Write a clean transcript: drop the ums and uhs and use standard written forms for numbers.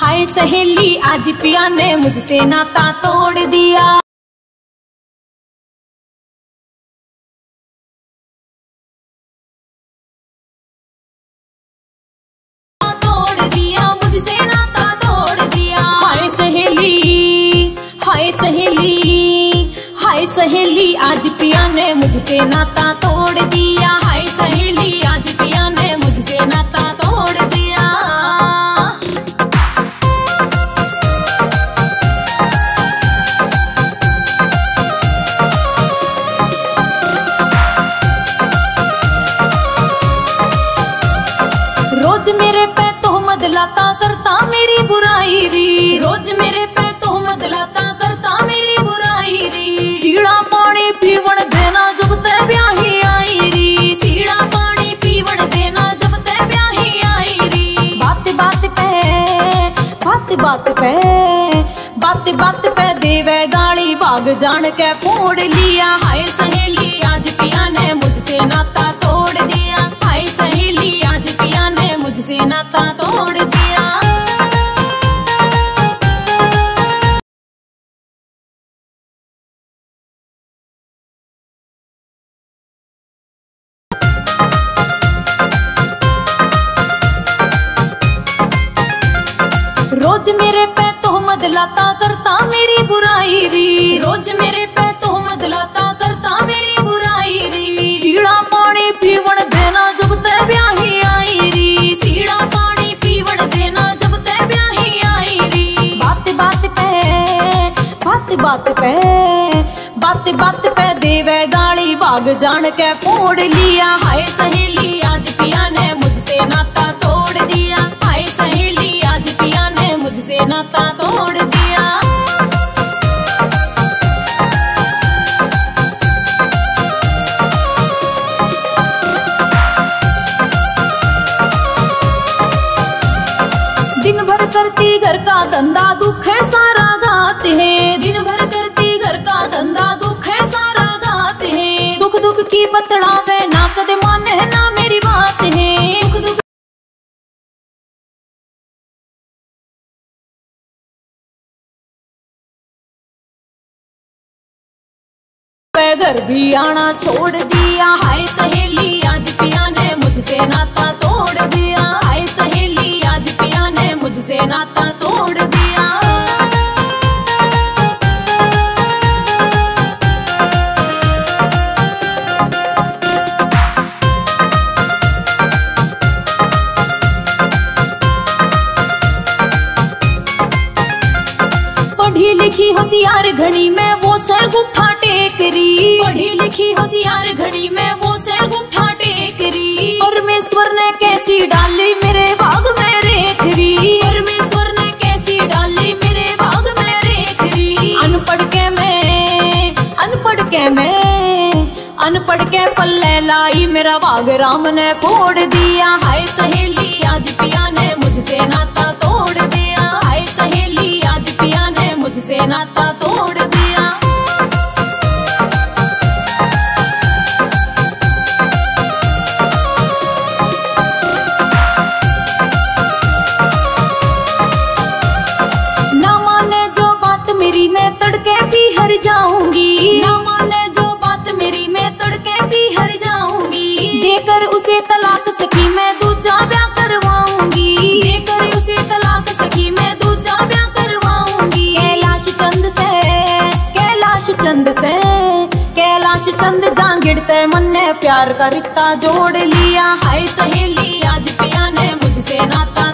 हाय सहेली आज पिया ने मुझसे नाता तोड़ दिया। मुझसे नाता तोड़ दिया। हाय सहेली, हाय सहेली, हाय सहेली आज पिया ने मुझसे नाता तोड़ दिया। हाय सहेली आज पिया ने मुझसे नाता तोड़ दिया। रोज मेरे पे तोहमत लाता करता मेरी बुराई री। रोज मेरे पे तोहमत लाता करता मेरी बुराई री। सीड़ा पानी पीवण देना जब ते ब्याही आई री। सीड़ा पानी पीवण देना जब ते ब्याही आई री। बात बात पे, बात बात पे, बात बात पे देवे गाली भाग जान के फोड़ लिया। हाय सहेली आज पिया ने मुझसे नाता तोड़ दिया। हाय सहेली आज पिया ने मुझसे नाता तोड़ दिया। रोज मेरे पे तोहमत लाता करता मेरी बुराई री। रोज मेरे पे तोहमत लाता करता मेरी बुराई री। सीड़ा पानी पीवण देना जब ते ब्याही आई री। सीड़ा पानी पीवण देना जब ते ब्याही आई री। बात बात पे, बात बात पे, बात बात पे देवे गाली भाग जान के फोड़ लिया। हाय सहेली आज पिया ने मुझसे नाता तोड़ दिया। हाय सहेली आज पिया ने मुझसे नाता तोड़ दिया। दिन भर करती घर का धंधा दुख है सारा गाते हैं। दिन भर करती घर का धंधा दुख है सारा गाते हैं। सुख दुख की बतलावे ना कदे माने ना मेरी बात है। सुख दुख घर भी आना छोड़ दिया। हाय सहेली आज पिया ने मुझसे नाता तोड़ दिया। हाय सहेली आज पिया ने मुझसे नाता तोड़ दिया। पढ़ी लिखी होशियार घड़ी में वो सर गुठा टेकरी। पढ़ी लिखी होशियार घड़ी में वो सर गुठा टेकरी। परमेश्वर ने कैसी डाली मेरे भाग में रेखरी। परमेश्वर ने कैसी डाली मेरे भाग में रेखरी। अनपढ़ के मैं, अनपढ़ के मैं, अनपढ़ के पल्ले लाई मेरा भाग राम ने फोड़ दिया। हाय सहेली आज पिया ने मुझसे नाता तोड़ दिया। हाय सहेली आज पिया ने मुझसे नाता तोड़ दिया। ना माने जो बात मेरी मैं तड़के भी हर जाऊंगी। ना माने जो बात मेरी मैं तड़के भी हर जाऊंगी। देकर उसे तलाक सखी मैं दूजा ब्याह करवाऊंगी। देकर उसे तलाक सखी मैं दूजा ब्याह करवाऊंगी। कैलाश चंद से, कैलाश चंद से, कैलाश चंद जांगिड़ ते मन ने प्यार का रिश्ता जोड़ लिया। हाय सहेली आज पिया ने मुझसे नाता